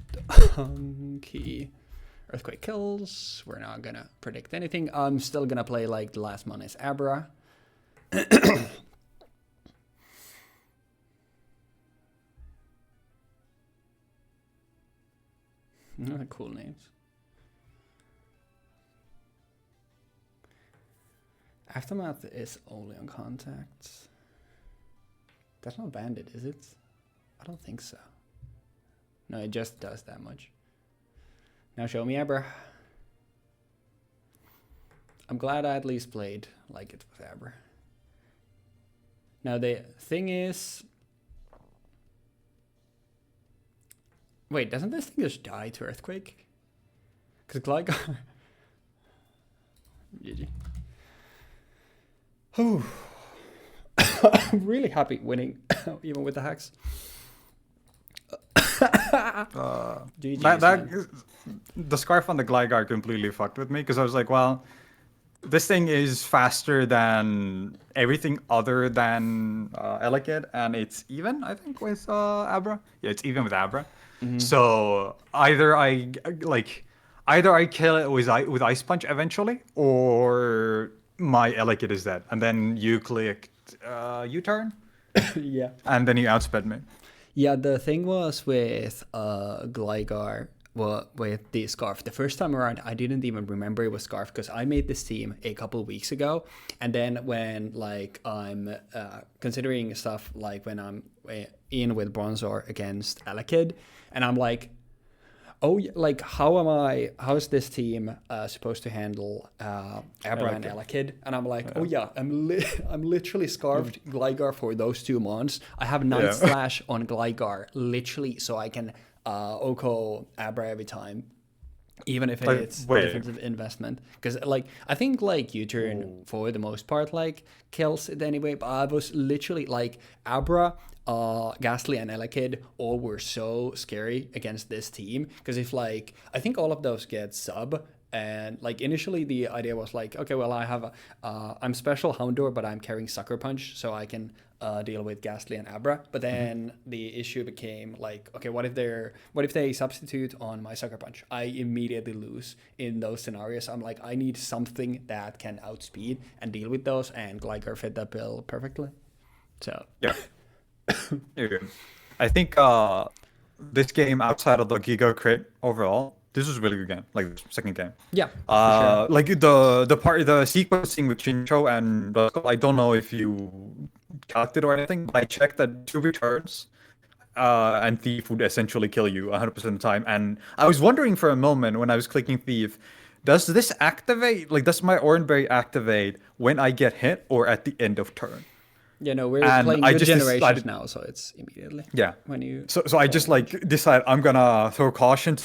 Stunky. Earthquake kills. We're not gonna predict anything. I'm still gonna play like the last one is Abra. Cool names. Aftermath is only on contacts. That's not banded, is it? I don't think so. No, it just does that much. Now show me Abra. I'm glad I at least played like it with Abra. Now the thing is... Wait, doesn't this thing just die to Earthquake? Because Gligar... GG. I'm really happy winning, even with the hacks. The scarf on the Gligar completely fucked with me because I was like, well, this thing is faster than everything other than Elekid, and it's even, I think, with Abra. Yeah, it's even with Abra. Mm-hmm. So either I kill it with Ice Punch eventually, or my Elekid is dead, and then you clicked U-turn. Yeah, and then you outsped me. Yeah, the thing was with Gligar, well, with the Scarf. The first time around, I didn't even remember it was Scarf because I made this team a couple of weeks ago. And then when like I'm considering stuff like when I'm in with Bronzor against Elekid, and I'm like, oh, like how is this team supposed to handle Abra and Elekid? And I'm like, oh yeah, I'm literally scarfed Gligar for those two mons. I have Night Slash on Gligar, literally, so I can Oko Abra every time. Even if it's a defensive investment. Because, like, I think, like, U-turn, for the most part, like, kills it anyway. But I was literally, like, Abra, Ghastly, and Elekid all were so scary against this team. Because if, like, I think all of those get sub. And, like, initially the idea was, like, okay, well, I have I'm special Houndour, but I'm carrying Sucker Punch, so I can deal with Ghastly and Abra. But then the issue became, like, okay, what if they substitute on my Sucker Punch? I immediately lose in those scenarios. I'm like, I need something that can outspeed and deal with those, and Gligar fit that bill perfectly. So yeah. I think this game, outside of the Giga crit overall, this was a really good game, like the second game. Yeah, sure. Like the sequencing with Chincho and Duskull, I don't know if you calculated or anything, but I checked that 2 returns and Thief would essentially kill you 100% of the time. And I was wondering for a moment when I was clicking Thief, does this activate, like does my Oranberry activate when I get hit or at the end of turn? Yeah, no, we're playing good generations now, so it's immediately. Yeah. When you. So I just like decide I'm gonna throw caution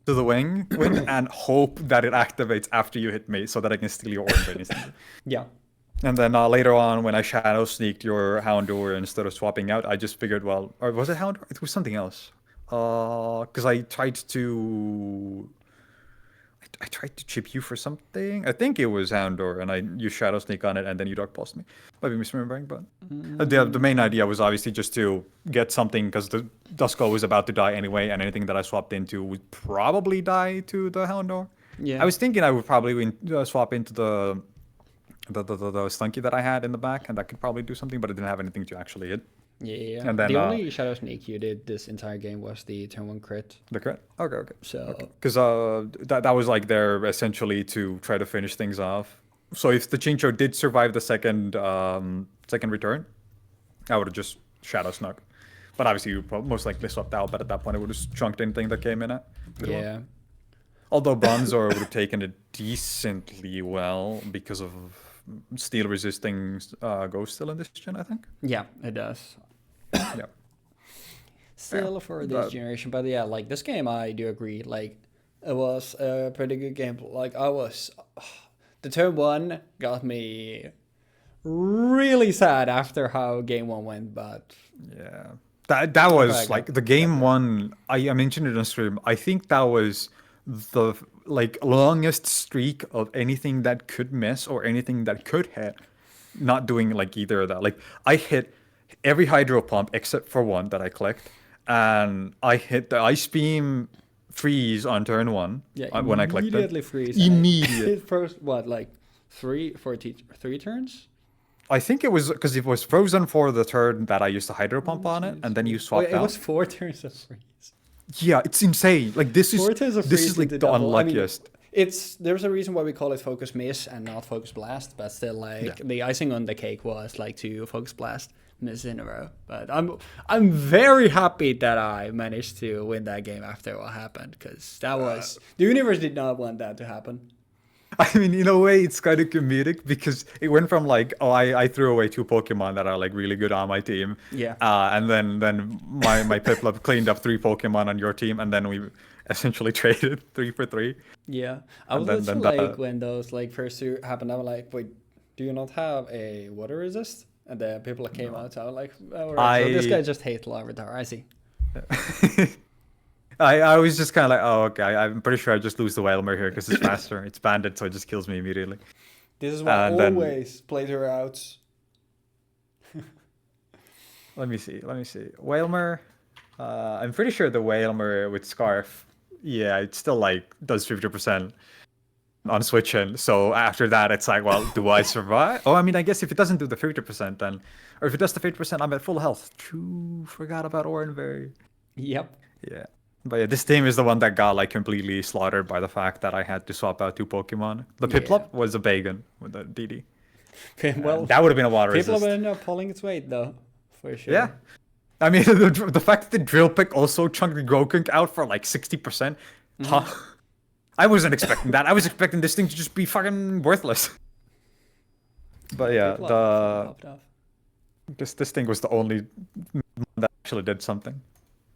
to the wing and hope that it activates after you hit me so that I can steal your Orange. Yeah. And then later on, when I Shadow Sneaked your Houndour instead of swapping out, I just figured, well, or was it Houndour? It was something else. Because I tried to chip you for something. I think it was Houndour, and you Shadow Sneak on it, and then you Dark Pulsed me. Might be misremembering, but the main idea was obviously just to get something, because the Duskull was about to die anyway, and anything that I swapped into would probably die to the Houndour. Yeah. I was thinking I would probably swap into the Stunky that I had in the back, and that could probably do something, but it didn't have anything to actually hit. Yeah. And then, the only Shadow Sneak you did this entire game was the turn 1 crit. The crit? Okay. So because that was like there essentially to try to finish things off. So if the Chincho did survive the second return, I would have just Shadow Snuck. But obviously you most likely swapped out, but at that point it would have chunked anything that came in at. Yeah. Although Bronzor would have taken it decently well because of steel resisting Ghost still in this gen, I think. Yeah, it does. Yeah. Still for this generation, but yeah, like this game, I do agree. Like it was a pretty good game. Like the turn 1 got me really sad after how game 1 went, but yeah, that was like the game 1. I mentioned it on stream. I think that was the longest streak of anything that could miss or anything that could hit, not doing like either of that. Like I hit every Hydro Pump except for one that I clicked, and I hit the Ice Beam freeze on turn 1 when I clicked it. Immediately freeze. Immediate. First, what, like 3 turns? I think it was because it was frozen for the turn that I used the Hydro Pump on it, and then you swapped out. It was 4 turns of freeze. Yeah, it's insane. Like this is like the unluckiest. I mean, there's a reason why we call it Focus Miss and not Focus Blast, but still, like the icing on the cake was like 2 Focus Blast miss in a row. But I'm very happy that I managed to win that game after what happened, because that was the universe did not want that to happen. I mean, in a way, it's kind of comedic because it went from like, I threw away 2 Pokemon that are like really good on my team. Yeah. And then my Piplup cleaned up 3 Pokemon on your team, and then we essentially traded 3 for 3. Yeah. I was like, when those like first 2 happened, I was like, wait, do you not have a water resist? And then people came out, so I was like, all right, so this guy just hates Larvitar, I see. I was just kind of like, oh, okay, I'm pretty sure I just lose the Whalmer here because it's faster. It's banded, so it just kills me immediately. This is why I always play the routes. Let me see. Whalmer, I'm pretty sure the Whalmer with Scarf, yeah, it still like does 50% on switching. So after that, it's like, well, do I survive? Oh, I mean, I guess if it doesn't do the 50% then, or if it does the 50%, I'm at full health. True, forgot about Oranberry. Yep. Yeah. But yeah, this team is the one that got like completely slaughtered by the fact that I had to swap out 2 Pokemon. The Piplup was a Bacon with the DD. Well, that would have been a water resist. Piplup ended up pulling its weight though, for sure. Yeah. I mean, the fact that the Drill Pick also chunked the Grokunk out for like 60%, Huh? I wasn't expecting that. I was expecting this thing to just be fucking worthless. But yeah, this thing was the only one that actually did something.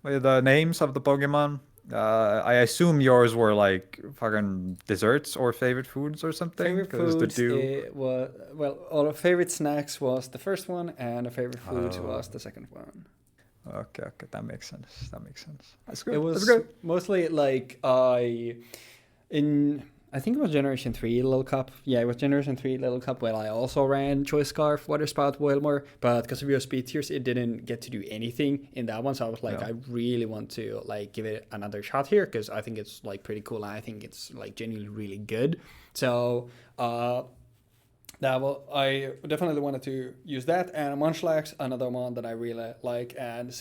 The names of the Pokemon, I assume yours were like fucking desserts or favorite foods or something. Favorite 'cause foods, the it was, well, our favorite snacks was the first one, and our favorite foods was the second one. Okay, that makes sense. That's good. It was That's good. mostly like I think it was Generation 3 Little Cup. Yeah, it was Generation 3 Little Cup where I also ran Choice Scarf, Water Spout, Wailmer, but because of your speed tiers, it didn't get to do anything in that one. So I was like, I really want to like give it another shot here because I think it's like pretty cool and I think it's like genuinely really good. So I definitely wanted to use that, and Munchlax, another one that I really like. And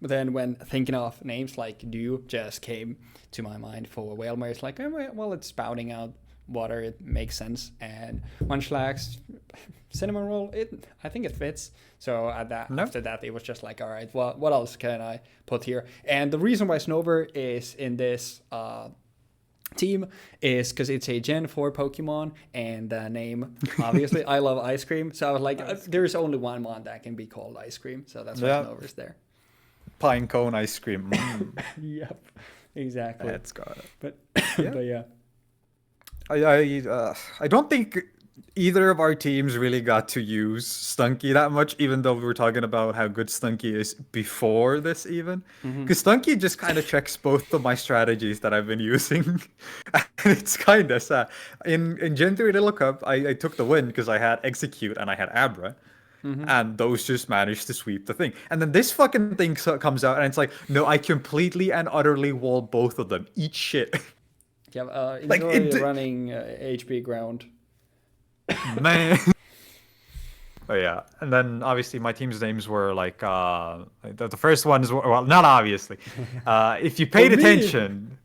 but then when thinking of names like Dew just came to my mind for Wailmer, it's like, well, it's spouting out water, it makes sense. And Munchlax, cinnamon roll, I think it fits. So after that, it was just like, all right, well, what else can I put here? And the reason why Snover is in this team is because it's a Gen 4 Pokemon, and the name, obviously, I love ice cream. So I was like, there's only one mon that can be called ice cream. So that's why Snover's there. Pine cone ice cream. Yep, exactly. That's got it. But yeah. I don't think either of our teams really got to use Stunky that much, even though we were talking about how good Stunky is before this even. Because Stunky just kind of checks both of my strategies that I've been using. And it's kind of sad. In Gen 3 Little Cup, I took the win because I had Execute and I had Abra. And those just managed to sweep the thing. And then this fucking thing comes out and it's like, no, I completely and utterly wall both of them. Eat shit. Yeah, enjoy running HP ground. Man. Oh yeah, and then obviously my team's names were like the first ones were, well, not obviously. If you paid attention,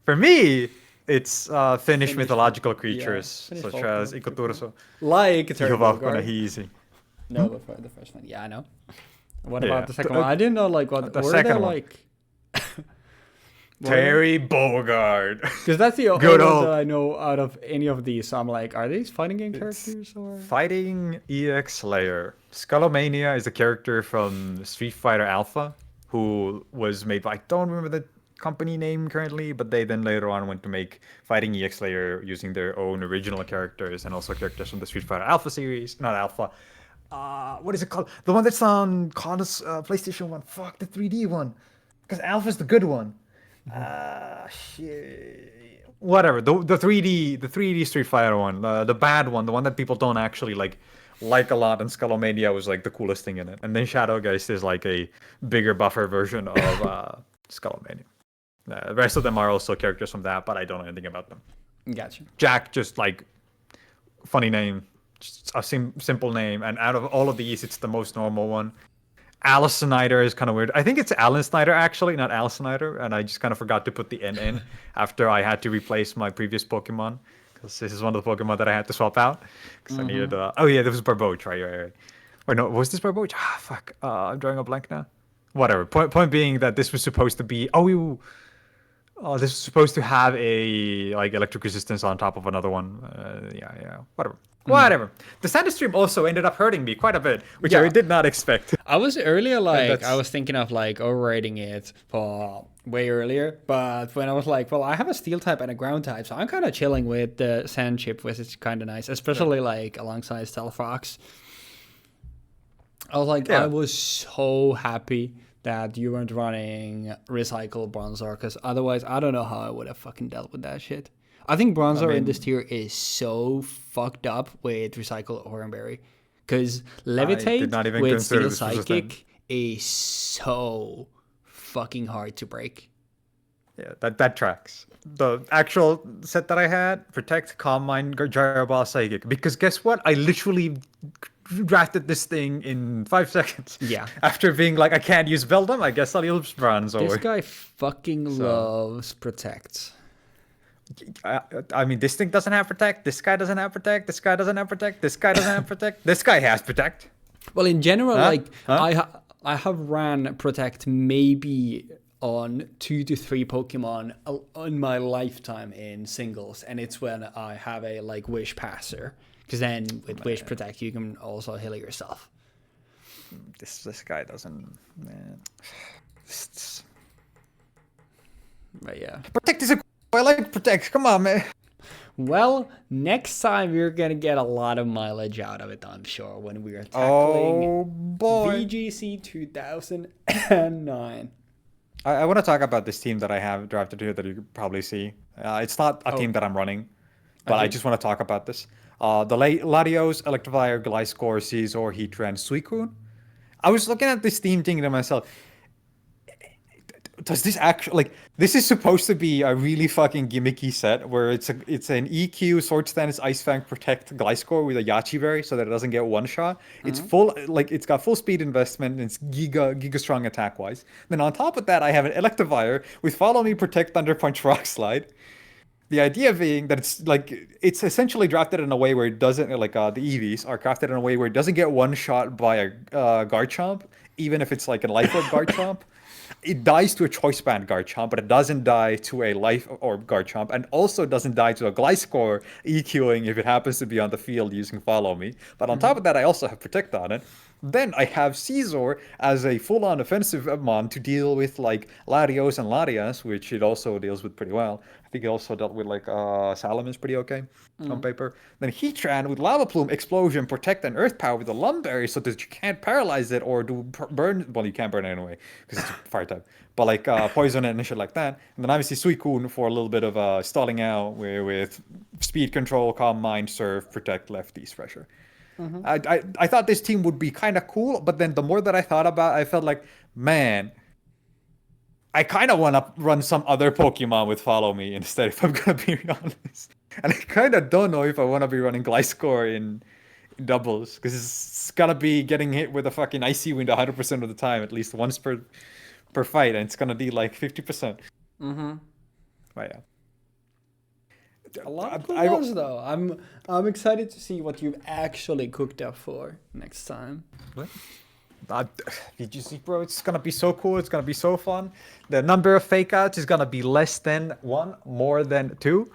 for me it's Finnish mythological creatures such as Ikoturso, like Turbo. No, the first one. Yeah, I know. What about the second one? I didn't know like what the were second they one. like. Terry Bogard. Because that's the only one that I know out of any of these. So I'm like, are these fighting game characters or Fighting EX Slayer? Skullomania is a character from Street Fighter Alpha, who was made by, I don't remember the company name currently, but they then later on went to make Fighting EX Slayer using their own original characters and also characters from the Street Fighter Alpha series. Not Alpha. What is it called? The one that's on PlayStation 1. Fuck, the 3D one. Because Alpha's the good one. Shit. Whatever. The 3D Street Fighter one, the bad one, the one that people don't actually like a lot, and Skullomania was like the coolest thing in it. And then Shadowgeist is like a bigger buffer version of Skullomania. The rest of them are also characters from that, but I don't know anything about them. Gotcha. Jack, just like funny name, just a simple name, and out of all of these, it's the most normal one. Alice Snyder is kind of weird. I think it's Alan Snyder, actually, not Alice Snyder. And I just kind of forgot to put the N in after I had to replace my previous Pokemon. Because this is one of the Pokemon that I had to swap out. Because I needed... oh, yeah, this was Barboach, right. Or no, was this Barboach? Ah, fuck. I'm drawing a blank now. Whatever. Point being that this was supposed to be... this was supposed to have a like electric resistance on top of another one. Yeah. Whatever. The Sand Stream also ended up hurting me quite a bit, which I did not expect. I was earlier I was thinking of like overrating it for way earlier, but when I was like, well, I have a steel type and a ground type, so I'm kind of chilling with the sand chip, which is kind of nice, especially like alongside Stealth Fox. I was like, I was so happy that you weren't running Recycle Bronzor, because otherwise I don't know how I would have fucking dealt with that shit. I think Bronzor in this tier is so fucked up with Recycle Oranberry, because Levitate with Steel Psychic is so fucking hard to break. Yeah, that tracks. The actual set that I had, Protect, Calm Mind, Gyro Ball, Psychic, because guess what? I literally drafted this thing in 5 seconds. Yeah. After being like, I can't use Beldum, I guess I'll use Bronzor. This guy fucking loves Protect. I mean, this thing doesn't have Protect. This guy doesn't have Protect. This guy doesn't have Protect. This guy doesn't have Protect. This guy has Protect. Well, in general, I have ran Protect maybe on 2 to 3 Pokemon in my lifetime in singles, and it's when I have a like Wish Passer, because then with Wish Protect you can also heal yourself. This guy doesn't, man. But yeah. Protect is a. I like Protect. Come on, man. Well, next time you're gonna get a lot of mileage out of it, I'm sure, when we are tackling VGC 2009. I want to talk about this team that I have drafted here that you could probably see. It's not a team that I'm running, but I just want to talk about this. The Latios, Electivire, Gliscor, Scizor, Heatran, Suicune. I was looking at this team thinking to myself, does this actually, like, this is supposed to be a really fucking gimmicky set where it's an EQ, Sword Stance, Ice Fang, Protect, Gliscor with a Yachi Berry so that it doesn't get one shot. It's full, like, it's got full speed investment and it's giga strong attack wise. Then on top of that, I have an Electivire with Follow Me, Protect, Thunder Punch, Rock Slide. The idea being that it's like, it's essentially drafted in a way where it doesn't, like, the EVs are crafted in a way where it doesn't get one shot by a Garchomp, even if it's like a Life Orb Garchomp. It dies to a Choice Band Garchomp, but it doesn't die to a Life Orb Garchomp, and also doesn't die to a Gliscor EQing if it happens to be on the field using Follow Me. But on top of that, I also have Protect on it. Then I have Scizor as a full-on offensive mon to deal with like Latios and Latias, which it also deals with pretty well. I think it also dealt with like Salamence pretty okay on paper. Then Heatran with Lava Plume, Explosion, Protect, and Earth Power with a Lumberry so that you can't paralyze it or do burn. Well, you can't burn it anyway because it's a fire type. But like poison it and shit like that. And then obviously Suicune for a little bit of stalling out with Speed Control, Calm Mind, Surf, Protect, Lefties, Pressure. I thought this team would be kind of cool, but then the more that I thought about it, I felt like, man, I kind of want to run some other Pokemon with Follow Me instead, if I'm going to be honest. And I kind of don't know if I want to be running Gliscor in doubles, because it's going to be getting hit with a fucking Icy Wind 100% of the time, at least once per fight, and it's going to be like 50%. But yeah. A lot of clues, though. I'm excited to see what you've actually cooked up for next time. What? VGC, bro, it's gonna be so cool. It's gonna be so fun. The number of fake outs is gonna be less than 1, more than 2.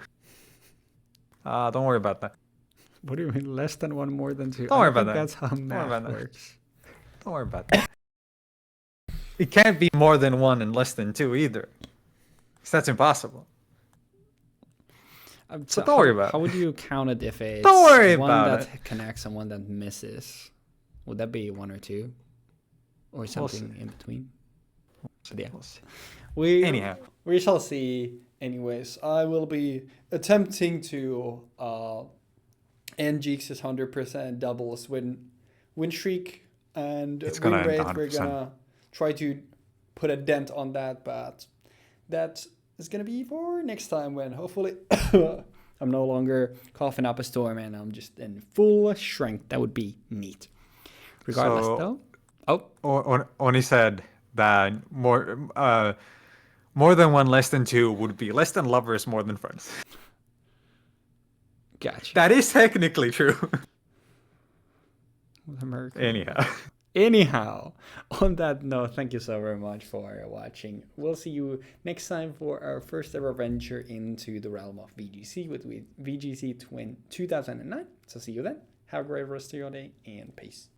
Don't worry about that. What do you mean less than 1, more than 2? Don't worry about that. That's how math works. Don't worry about that. It can't be more than 1 and less than 2 either. 'Cause that's impossible. So don't worry about it. How would you count it if it's don't worry one about that it. connects and one that misses? Would that be 1 or 2? Or something in between? Yeah. Anyhow. We shall see. Anyways, I will be attempting to end Jeexx's 100% doubles win streak and win rate. We're gonna try to put a dent on that, but that is gonna be for next time when hopefully I'm no longer coughing up a storm and I'm just in full strength. That would be neat. Regardless, though. Oni said that more than 1, less than 2 would be less than lovers, more than friends. Gotcha. That is technically true. Anyhow, on that note, thank you so very much for watching. We'll see you next time for our first ever venture into the realm of VGC with VGC 2009. So see you then. Have a great rest of your day and peace.